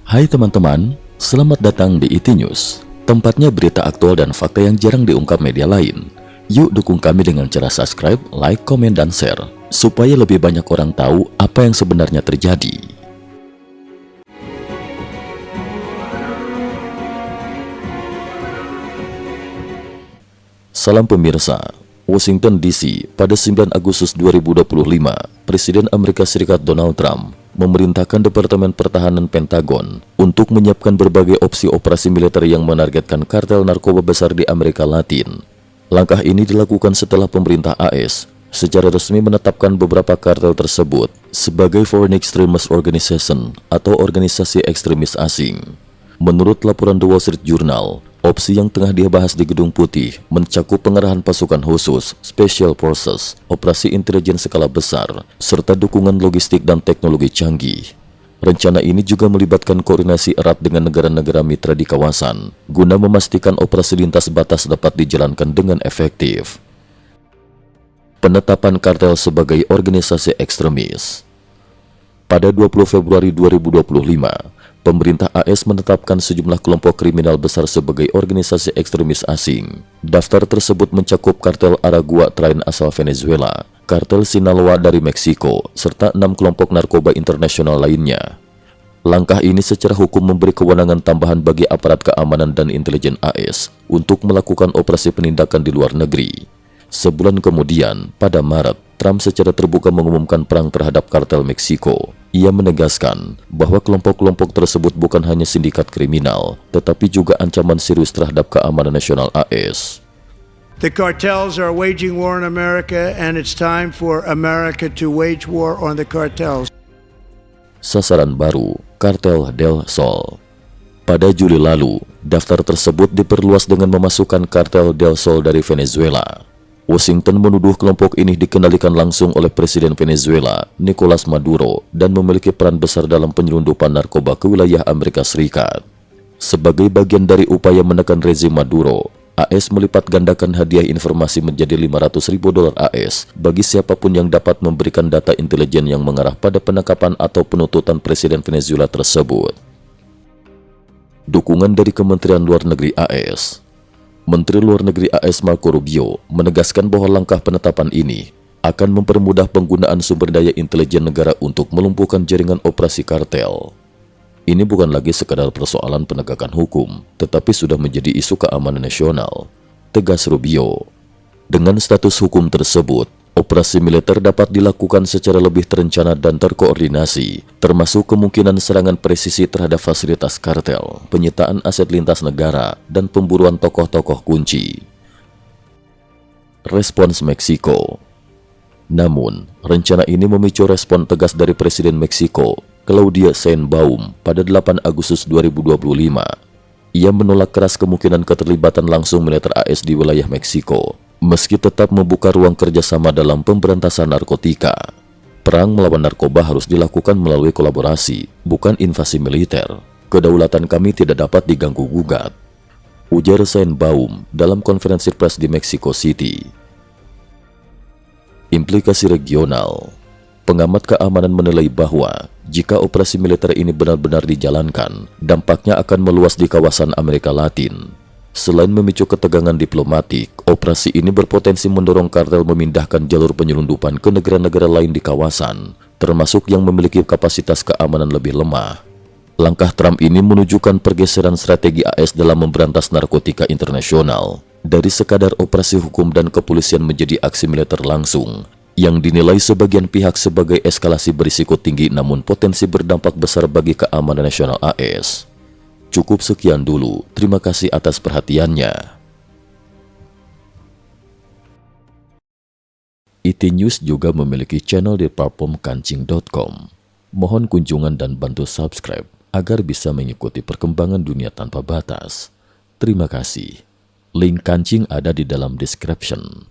Hai teman-teman, selamat datang di IT News, tempatnya berita aktual dan fakta yang jarang diungkap media lain. Yuk dukung kami dengan cara subscribe, like, komen, dan share, supaya lebih banyak orang tahu apa yang sebenarnya terjadi. Salam pemirsa. Washington DC, pada 9 Agustus 2025, Presiden Amerika Serikat Donald Trump memerintahkan Departemen Pertahanan Pentagon untuk menyiapkan berbagai opsi operasi militer yang menargetkan kartel narkoba besar di Amerika Latin. Langkah ini dilakukan setelah pemerintah AS secara resmi menetapkan beberapa kartel tersebut sebagai Foreign Extremist Organization atau organisasi ekstremis asing. Menurut laporan The Wall Street Journal, opsi yang tengah dibahas di Gedung Putih mencakup pengerahan pasukan khusus, Special Forces, operasi intelijen skala besar, serta dukungan logistik dan teknologi canggih. Rencana ini juga melibatkan koordinasi erat dengan negara-negara mitra di kawasan, guna memastikan operasi lintas batas dapat dijalankan dengan efektif. Penetapan kartel sebagai organisasi ekstremis. Pada 20 Februari 2025, pemerintah AS menetapkan sejumlah kelompok kriminal besar sebagai organisasi ekstremis asing. Daftar tersebut mencakup kartel Aragua Train asal Venezuela, kartel Sinaloa dari Meksiko, serta 6 kelompok narkoba internasional lainnya. Langkah ini secara hukum memberi kewenangan tambahan bagi aparat keamanan dan intelijen AS untuk melakukan operasi penindakan di luar negeri. Sebulan kemudian, pada Maret, Trump secara terbuka mengumumkan perang terhadap kartel Meksiko. Ia menegaskan bahwa kelompok-kelompok tersebut bukan hanya sindikat kriminal, tetapi juga ancaman serius terhadap keamanan nasional AS. The cartels are waging war in America, and it's time for America to wage war on the cartels. Sasaran baru, Kartel Del Sol. Pada Juli lalu, daftar tersebut diperluas dengan memasukkan Kartel Del Sol dari Venezuela. Washington menuduh kelompok ini dikendalikan langsung oleh Presiden Venezuela, Nicolas Maduro, dan memiliki peran besar dalam penyelundupan narkoba ke wilayah Amerika Serikat. Sebagai bagian dari upaya menekan rezim Maduro, AS melipat gandakan hadiah informasi menjadi $500.000 AS bagi siapapun yang dapat memberikan data intelijen yang mengarah pada penangkapan atau penuntutan Presiden Venezuela tersebut. Dukungan dari Kementerian Luar Negeri AS. Menteri Luar Negeri AS Marco Rubio menegaskan bahwa langkah penetapan ini akan mempermudah penggunaan sumber daya intelijen negara untuk melumpuhkan jaringan operasi kartel. Ini bukan lagi sekadar persoalan penegakan hukum, tetapi sudah menjadi isu keamanan nasional, tegas Rubio. Dengan status hukum tersebut, operasi militer dapat dilakukan secara lebih terencana dan terkoordinasi, termasuk kemungkinan serangan presisi terhadap fasilitas kartel, penyitaan aset lintas negara, dan pemburuan tokoh-tokoh kunci. Respons Meksiko. Namun, rencana ini memicu respon tegas dari Presiden Meksiko, Claudia Sheinbaum, pada 8 Agustus 2025. Ia menolak keras kemungkinan keterlibatan langsung militer AS di wilayah Meksiko, meski tetap membuka ruang kerjasama dalam pemberantasan narkotika. Perang melawan narkoba harus dilakukan melalui kolaborasi, bukan invasi militer. Kedaulatan kami tidak dapat diganggu-gugat, ujar Sheinbaum dalam konferensi pers di Mexico City. Implikasi regional. Pengamat keamanan menilai bahwa jika operasi militer ini benar-benar dijalankan, dampaknya akan meluas di kawasan Amerika Latin. Selain memicu ketegangan diplomatik, operasi ini berpotensi mendorong kartel memindahkan jalur penyelundupan ke negara-negara lain di kawasan, termasuk yang memiliki kapasitas keamanan lebih lemah. Langkah Trump ini menunjukkan pergeseran strategi AS dalam memberantas narkotika internasional, dari sekadar operasi hukum dan kepolisian menjadi aksi militer langsung, yang dinilai sebagian pihak sebagai eskalasi berisiko tinggi namun potensi berdampak besar bagi keamanan nasional AS. Cukup sekian dulu, terima kasih atas perhatiannya. IT News juga memiliki channel di platform kancing.com. Mohon kunjungan dan bantu subscribe agar bisa mengikuti perkembangan dunia tanpa batas. Terima kasih. Link kancing ada di dalam description.